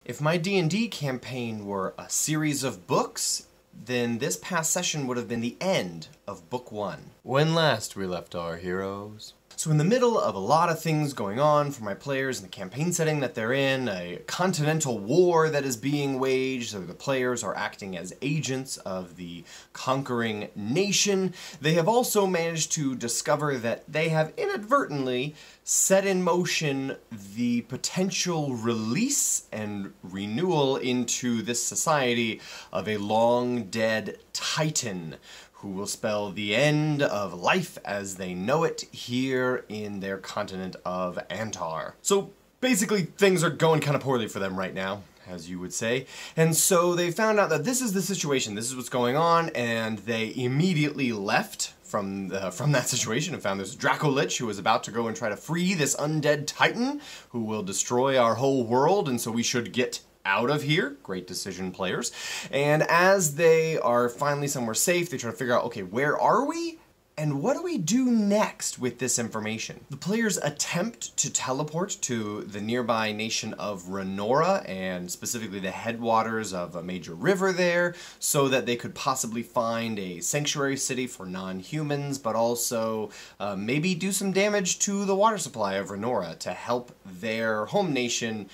If my D&D campaign were a series of books, then this past session would have been the end of Book 1. When last we left our heroes. So in the middle of a lot of things going on for my players in the campaign setting that they're in, a continental war that is being waged, so the players are acting as agents of the conquering nation, they have also managed to discover that they have inadvertently set in motion the potential release and renewal into this society of a long-dead Titan who will spell the end of life as they know it here in their continent of Antar. So basically things are going kind of poorly for them right now, as you would say. And so they found out that this is the situation, this is what's going on, and they immediately left from that situation and found this Dracolich who was about to go and try to free this undead Titan who will destroy our whole world, and so we should get out of here. Great decision, players. And as they are finally somewhere safe, they try to figure out, okay, where are we? And what do we do next with this information? The players attempt to teleport to the nearby nation of Renora, and specifically the headwaters of a major river there, so that they could possibly find a sanctuary city for non-humans, but also maybe do some damage to the water supply of Renora to help their home nation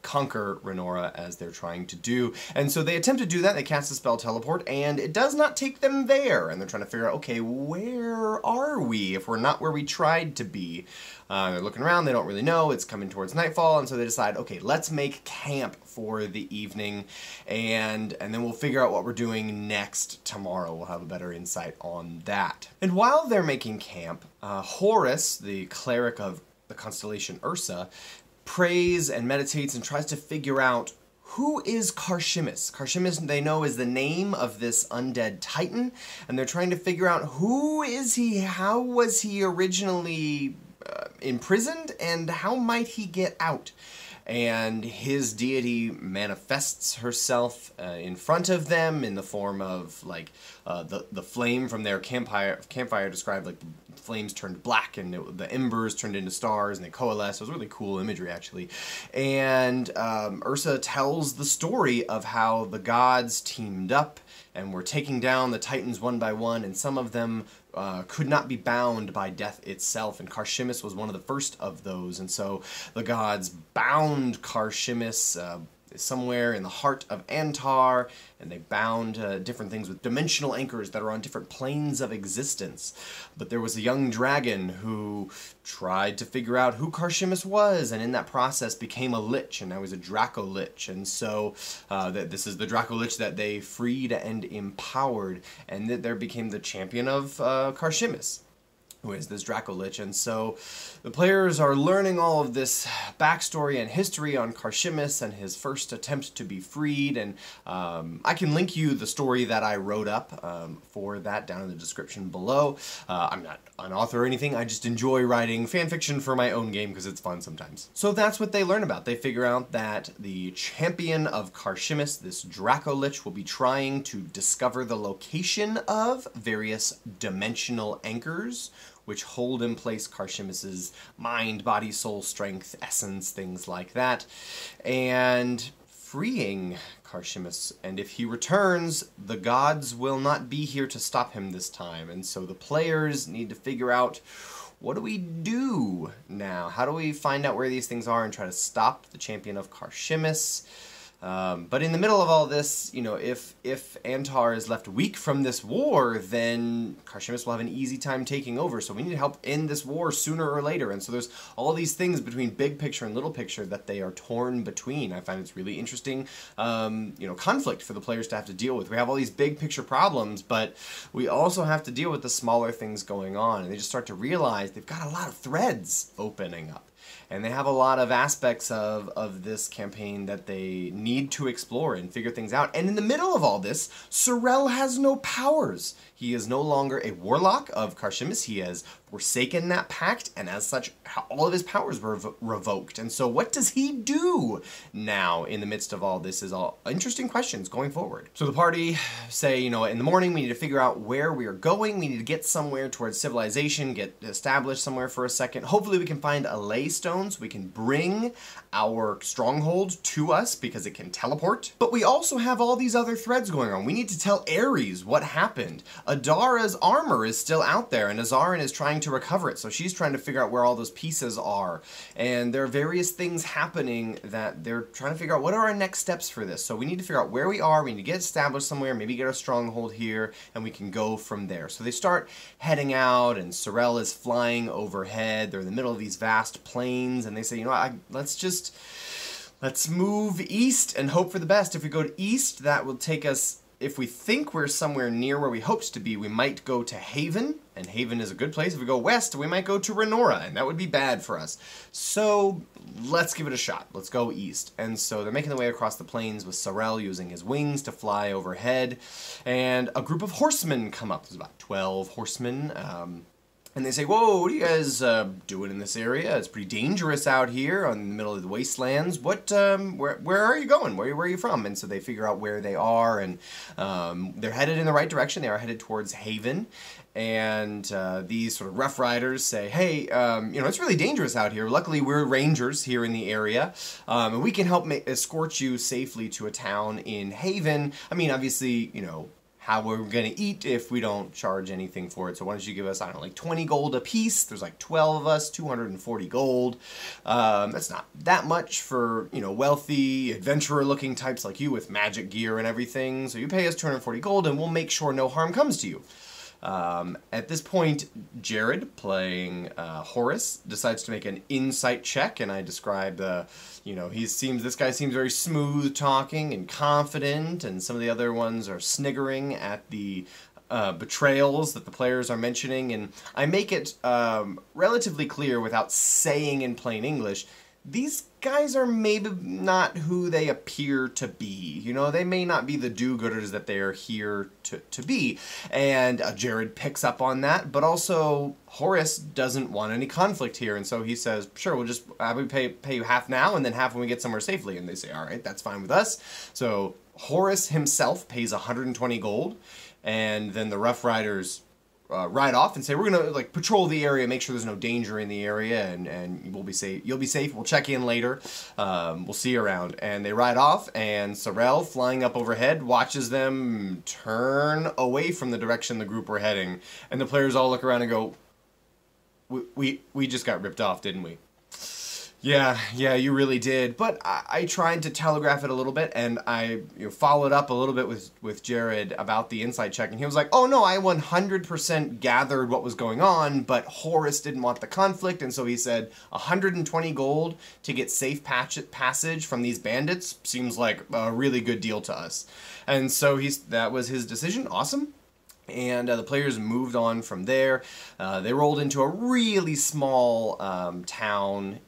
conquer Renora as they're trying to do. And so they attempt to do that, they cast the spell Teleport, and it does not take them there. And they're trying to figure out, okay, where are we if we're not where we tried to be? They're looking around, they don't really know, it's coming towards nightfall, and so they decide, okay, let's make camp for the evening, and then we'll figure out what we're doing next tomorrow. We'll have a better insight on that. And while they're making camp, Horus, the cleric of the constellation Ursa, prays and meditates and tries to figure out who is Karshimis. Karshimis, they know, is the name of this undead Titan, and they're trying to figure out who is he, how was he originally imprisoned, and how might he get out. And his deity manifests herself in front of them in the form of, like, the flame from their campfire described, like, the flames turned black and the embers turned into stars and they coalesced. It was really cool imagery, actually. And Ursa tells the story of how the gods teamed up and were taking down the Titans one by one, and some of them could not be bound by death itself, and Karshimis was one of the first of those. And so the gods bound Karshimis somewhere in the heart of Antar, and they bound different things with dimensional anchors that are on different planes of existence. But there was a young dragon who tried to figure out who Karshimis was, and in that process became a lich, and now he's a Dracolich. And so this is the Dracolich that they freed and empowered, and that there became the champion of Karshimis, who is this Dracolich. And so the players are learning all of this backstory and history on Karshimis and his first attempt to be freed, and I can link you the story that I wrote up for that down in the description below. I'm not an author or anything, I just enjoy writing fan fiction for my own game because it's fun sometimes. So that's what they learn about. They figure out that the champion of Karshimis, this Dracolich, will be trying to discover the location of various dimensional anchors which hold in place Karshimis's mind, body, soul, strength, essence, things like that, and freeing Karshimis. And if he returns, the gods will not be here to stop him this time. And so the players need to figure out, what do we do now? How do we find out where these things are and try to stop the champion of Karshimis? But in the middle of all this, you know, if Antar is left weak from this war, then Karshimis will have an easy time taking over. So we need to help end this war sooner or later. And so there's all these things between big picture and little picture that they are torn between. I find it's really interesting, you know, conflict for the players to have to deal with. We have all these big picture problems, but we also have to deal with the smaller things going on. And they just start to realize they've got a lot of threads opening up. And they have a lot of aspects of this campaign that they need to explore and figure things out. And in the middle of all this, Sorel has no powers. He is no longer a warlock of Karshimis. He has forsaken that pact, and as such, all of his powers were revoked. And so what does he do now in the midst of all this is all interesting questions going forward. So the party say, you know, in the morning we need to figure out where we are going. We need to get somewhere towards civilization, get established somewhere for a second. Hopefully we can find a ley stone so we can bring our stronghold to us because it can teleport. But we also have all these other threads going on. We need to tell Ares what happened. Adara's armor is still out there, and Azarin is trying to recover it, so she's trying to figure out where all those pieces are. And there are various things happening that they're trying to figure out what are our next steps for this. So we need to figure out where we are, we need to get established somewhere, maybe get a stronghold here, and we can go from there. So they start heading out, and Sorel is flying overhead. They're in the middle of these vast plains, and they say, you know, let's move east and hope for the best. If we go to east, that will take us, if we think we're somewhere near where we hoped to be, we might go to Haven, and Haven is a good place. If we go west, we might go to Renora, and that would be bad for us. So let's give it a shot. Let's go east. And so they're making their way across the plains with Sorel using his wings to fly overhead, and a group of horsemen come up. There's about 12 horsemen. And they say, whoa, what are you guys doing in this area? It's pretty dangerous out here in the middle of the wastelands. What, where are you going? Where are you from? And so they figure out where they are, and they're headed in the right direction. They are headed towards Haven. And these sort of Rough Riders say, hey, you know, it's really dangerous out here. Luckily, we're rangers here in the area, and we can help escort you safely to a town in Haven. I mean, obviously, you know, how we're going to eat if we don't charge anything for it. So why don't you give us, I don't know, like 20 gold a piece. There's like 12 of us, 240 gold. That's not that much for, you know, wealthy, adventurer-looking types like you with magic gear and everything. So you pay us 240 gold and we'll make sure no harm comes to you. At this point, Jared, playing Horace, decides to make an insight check, and I describe, you know, this guy seems very smooth talking and confident, and some of the other ones are sniggering at the betrayals that the players are mentioning, and I make it relatively clear without saying in plain English, these guys are maybe not who they appear to be. You know, they may not be the do-gooders that they are here to be. And Jared picks up on that, but also Horace doesn't want any conflict here, and so he says, sure, we'll just pay you half now and then half when we get somewhere safely. And they say, all right, that's fine with us. So Horace himself pays 120 gold, and then the Rough Riders ride off and say, we're gonna like patrol the area, make sure there's no danger in the area, and we'll be safe. You'll be safe. We'll check in later. We'll see you around. And they ride off, and Sorel, flying up overhead, watches them turn away from the direction the group were heading. And the players all look around and go, we just got ripped off, didn't we? Yeah, you really did. But I tried to telegraph it a little bit, and I followed up a little bit with Jared about the insight check, and he was like, oh no, I 100% gathered what was going on, but Horace didn't want the conflict, and so he said 120 gold to get safe passage from these bandits seems like a really good deal to us. And so that was his decision. Awesome. And the players moved on from there. They rolled into a really small town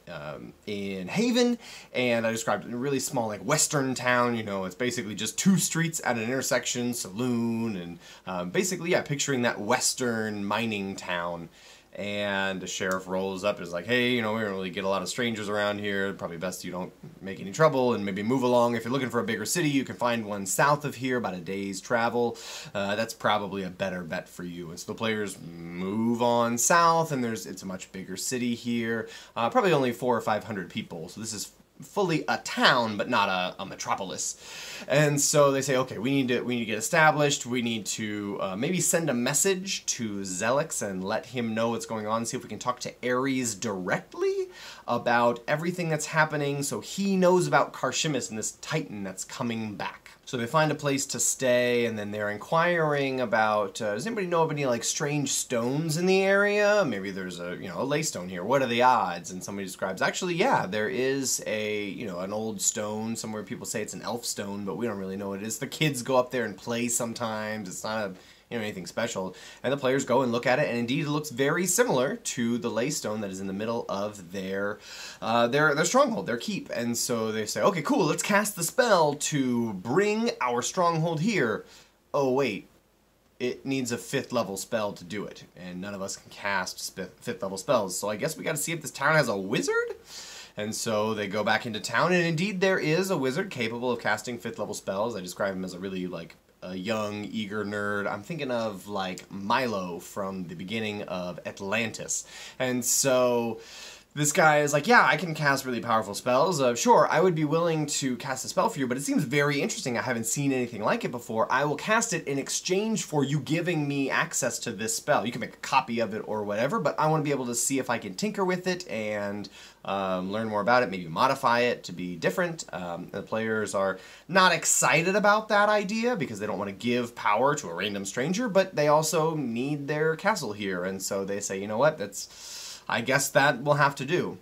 in Haven, and I described it as a really small, like, western town. You know, it's basically just 2 streets at an intersection, saloon, and basically, yeah, picturing that western mining town. And the sheriff rolls up and is like, hey, you know, we don't really get a lot of strangers around here. Probably best you don't make any trouble and maybe move along. If you're looking for a bigger city, you can find one south of here, about a day's travel. That's probably a better bet for you. And so the players move on south, and it's a much bigger city here. Probably only 400 or 500 people. So this is fully a town, but not a metropolis. And so they say, okay, we need to get established. We need to maybe send a message to Zelix and let him know what's going on. See if we can talk to Ares directly about everything that's happening, so he knows about Karshimis and this Titan that's coming back. So they find a place to stay, and then they're inquiring about, does anybody know of any, like, strange stones in the area? Maybe there's a ley stone here. What are the odds? And somebody describes, actually, yeah, there is an old stone somewhere. People say it's an elf stone, but we don't really know what it is. The kids go up there and play sometimes. It's not anything special. And the players go and look at it, and indeed it looks very similar to the ley stone that is in the middle of their stronghold, their keep. And so they say, okay, cool, let's cast the spell to bring our stronghold here. Oh, wait. it needs a 5th level spell to do it, and none of us can cast 5th level spells. So I guess we got to see if this town has a wizard? And so they go back into town, and indeed there is a wizard capable of casting 5th level spells. I describe him as a really, like, a young, eager nerd. I'm thinking of, like, Milo from the beginning of Atlantis. And so this guy is like, yeah, I can cast really powerful spells. Sure, I would be willing to cast a spell for you, but it seems very interesting. I haven't seen anything like it before. I will cast it in exchange for you giving me access to this spell. You can make a copy of it or whatever, but I want to be able to see if I can tinker with it and learn more about it, maybe modify it to be different. The players are not excited about that idea because they don't want to give power to a random stranger, but they also need their castle here, and so they say, you know what, I guess that will have to do.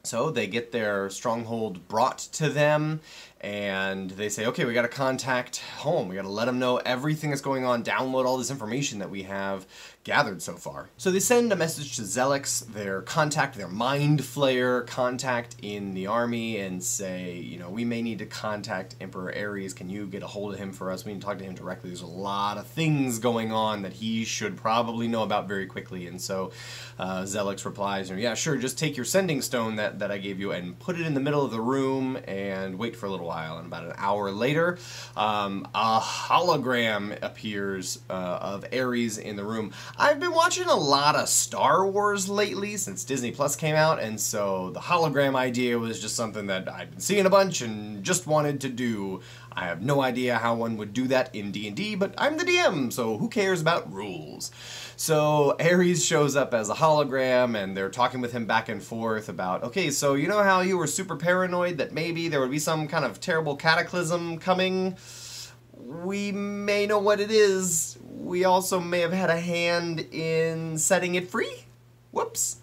So they get their stronghold brought to them, and they say, okay, we got to contact home. We got to let them know everything that's going on, download all this information that we have gathered so far. So they send a message to Zelix, their contact, their mind flayer contact in the army, and say, you know, we may need to contact Emperor Ares. Can you get a hold of him for us? We need to talk to him directly. There's a lot of things going on that he should probably know about very quickly. And so Zelix replies, yeah, sure, just take your sending stone that I gave you and put it in the middle of the room and wait for a little while. And about an hour later, a hologram appears of Ares in the room. I've been watching a lot of Star Wars lately since Disney Plus came out, and so the hologram idea was just something that I'd been seeing a bunch and just wanted to do. I have no idea how one would do that in D&D, but I'm the DM, so who cares about rules? So Ares shows up as a hologram, and they're talking with him back and forth about, okay, so you know how you were super paranoid that maybe there would be some kind of terrible cataclysm coming? We may know what it is. We also may have had a hand in setting it free. Whoops.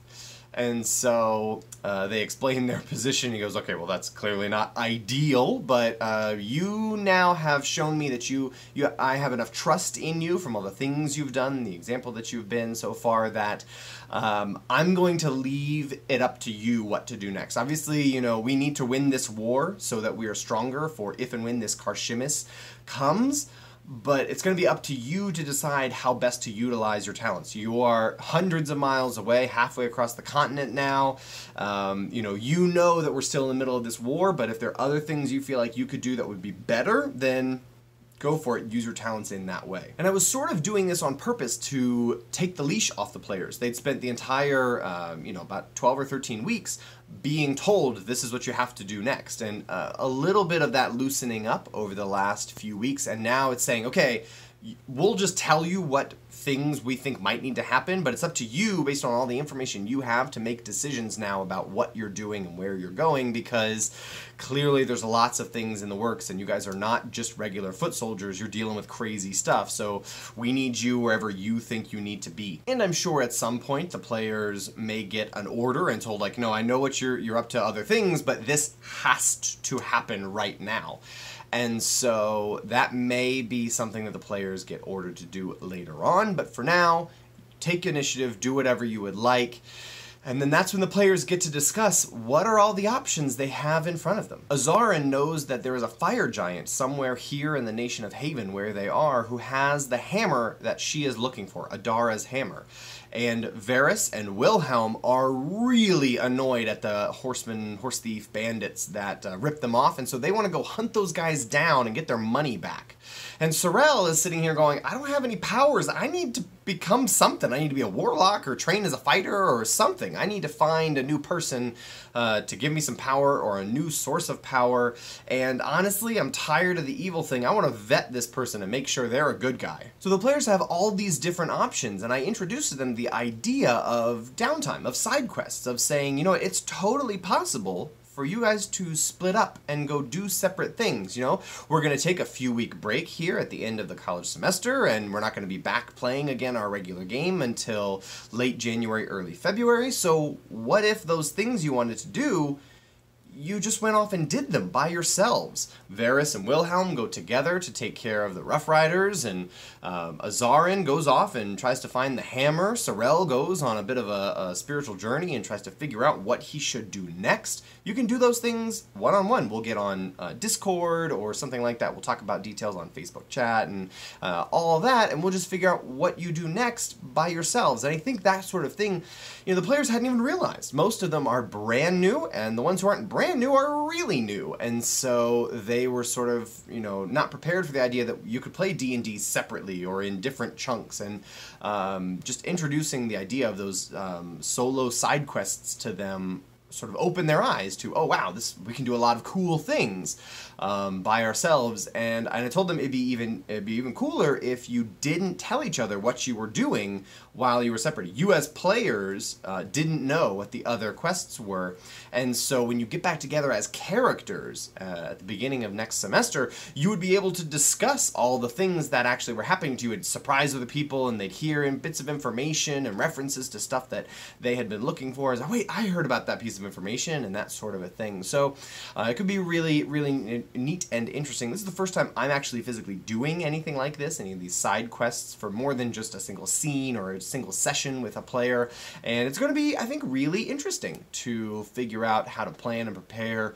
And so they explain their position. He goes, okay, well, that's clearly not ideal, but you now have shown me that I have enough trust in you from all the things you've done, the example that you've been so far, that I'm going to leave it up to you what to do next. Obviously, you know, we need to win this war so that we are stronger for if and when this Karshimis comes. But it's going to be up to you to decide how best to utilize your talents. You are hundreds of miles away, halfway across the continent now. You know that we're still in the middle of this war, but if there are other things you feel like you could do that would be better, then go for it. Use your talents in that way. And I was sort of doing this on purpose to take the leash off the players. They'd spent the entire, about 12 or 13 weeks being told this is what you have to do next. And a little bit of that loosening up over the last few weeks. And now it's saying, okay, we'll just tell you what things we think might need to happen, but it's up to you, based on all the information you have, to make decisions now about what you're doing and where you're going, because clearly there's lots of things in the works, and you guys are not just regular foot soldiers, you're dealing with crazy stuff, so we need you wherever you think you need to be. And I'm sure at some point the players may get an order and told, like, no, I know what you're up to other things, but this has to happen right now. And so that may be something that the players get ordered to do later on, but for now, take initiative, do whatever you would like, and then that's when the players get to discuss what are all the options they have in front of them. Azarin knows that there is a fire giant somewhere here in the nation of Haven where they are who has the hammer that she is looking for, Adara's hammer. And Varys and Wilhelm are really annoyed at the horse thief bandits that ripped them off, and so they want to go hunt those guys down and get their money back. And Sorrel is sitting here going, I don't have any powers. I need to become something. I need to be a warlock or train as a fighter or something. I need to find a new person to give me some power or a new source of power. And honestly, I'm tired of the evil thing. I want to vet this person and make sure they're a good guy. So the players have all these different options, and I introduced to them the idea of downtime, of side quests, of saying, you know, it's totally possible for you guys to split up and go do separate things. You know, we're going to take a few-week break here at the end of the college semester, and we're not going to be back playing again our regular game until late January, early February. So what if those things you wanted to do, you just went off and did them by yourselves. Varys and Wilhelm go together to take care of the Rough Riders, and Azarin goes off and tries to find the hammer. Sorel goes on a bit of a spiritual journey and tries to figure out what he should do next. You can do those things one-on-one. We'll get on Discord or something like that. We'll talk about details on Facebook chat and all of that, and we'll just figure out what you do next by yourselves. And I think that sort of thing, the players hadn't even realized. Most of them are brand new, and the ones who aren't brand new are really new, and so they were sort of, not prepared for the idea that you could play D&D separately or in different chunks, and just introducing the idea of those solo side quests to them sort of opened their eyes to, oh wow, we can do a lot of cool things by ourselves. And I told them it'd be even cooler if you didn't tell each other what you were doing while you were separated. You as players didn't know what the other quests were, and so when you get back together as characters at the beginning of next semester, you would be able to discuss all the things that actually were happening to you. It'd surprise other people, and they'd hear bits of information and references to stuff that they had been looking for. As wait, I heard about that piece of information, and that sort of a thing. So it could be really, really neat and interesting. This is the first time I'm actually physically doing anything like this, any of these side quests for more than just a single scene or a single session with a player, and it's going to be, I think, really interesting to figure out how to plan and prepare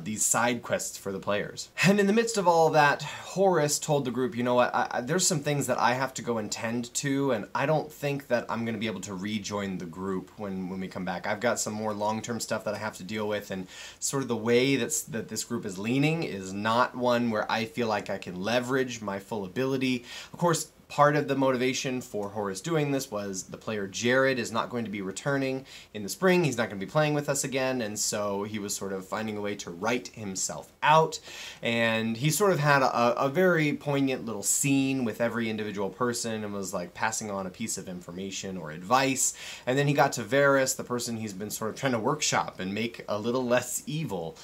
these side quests for the players. And in the midst of all that, Horace told the group, you know what, there's some things that I have to go and tend to, and I don't think that I'm going to be able to rejoin the group when we come back. I've got some more long-term stuff that I have to deal with, and sort of the way that this group is leaning is not one where I feel like I can leverage my full ability. Of course, part of the motivation for Horace doing this was the player Jared is not going to be returning in the spring. He's not going to be playing with us again, and so he was sort of finding a way to write himself out. And he sort of had a very poignant little scene with every individual person and was like passing on a piece of information or advice. And then he got to Varys, the person he's been sort of trying to workshop and make a little less evil.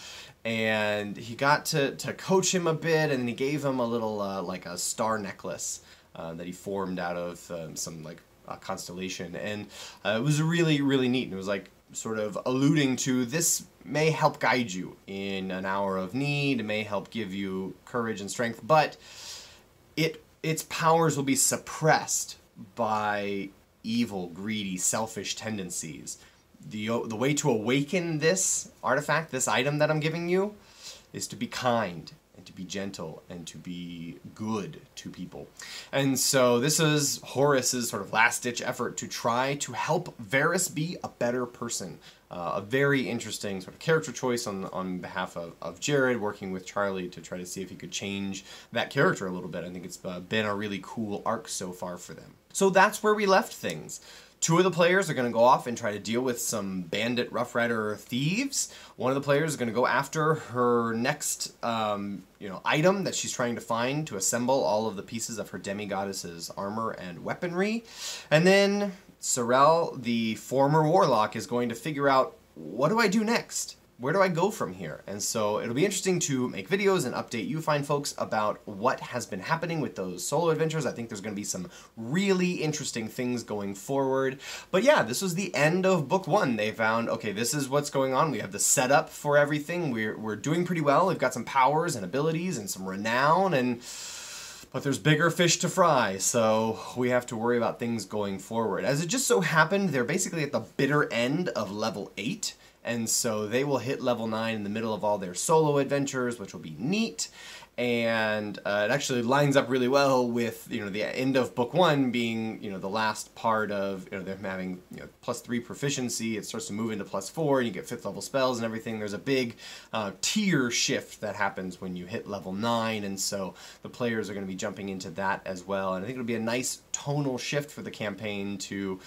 And he got to coach him a bit, and then he gave him a little like a star necklace that he formed out of some like constellation, and it was really, really neat. And it was like sort of alluding to, this may help guide you in an hour of need, it may help give you courage and strength, but its powers will be suppressed by evil, greedy, selfish tendencies. The way to awaken this artifact, this item that I'm giving you, is to be kind, and to be gentle, and to be good to people. And so this is Horace's sort of last-ditch effort to try to help Varys be a better person. A very interesting sort of character choice on behalf of Jared, working with Charlie to try to see if he could change that character a little bit. I think it's been a really cool arc so far for them. So that's where we left things. Two of the players are going to go off and try to deal with some bandit Rough Rider thieves. One of the players is going to go after her next item that she's trying to find to assemble all of the pieces of her demigoddess's armor and weaponry. And then Sorel, the former warlock, is going to figure out, what do I do next? Where do I go from here? And so it'll be interesting to make videos and update you fine folks about what has been happening with those solo adventures. I think there's going to be some really interesting things going forward. But yeah, this was the end of book one. They found, okay, this is what's going on. We have the setup for everything. We're doing pretty well. We've got some powers and abilities and some renown, but there's bigger fish to fry, so we have to worry about things going forward. As it just so happened, they're basically at the bitter end of level 8. And so they will hit level 9 in the middle of all their solo adventures, which will be neat. And it actually lines up really well with, the end of book 1 being, the last part of, them having, +3 proficiency. It starts to move into +4, and you get 5th level spells and everything. There's a big tier shift that happens when you hit level 9, and so the players are going to be jumping into that as well. And I think it'll be a nice tonal shift for the campaign to,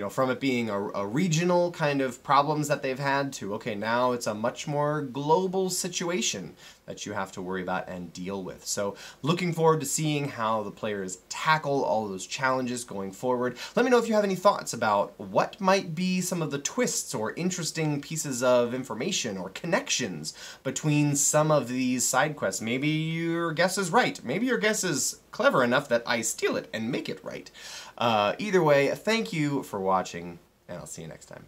from it being a regional kind of problems that they've had to, okay, now it's a much more global situation that you have to worry about and deal with. So looking forward to seeing how the players tackle all of those challenges going forward. Let me know if you have any thoughts about what might be some of the twists or interesting pieces of information or connections between some of these side quests. Maybe your guess is right. Maybe your guess is clever enough that I steal it and make it right. Either way, thank you for watching, and I'll see you next time.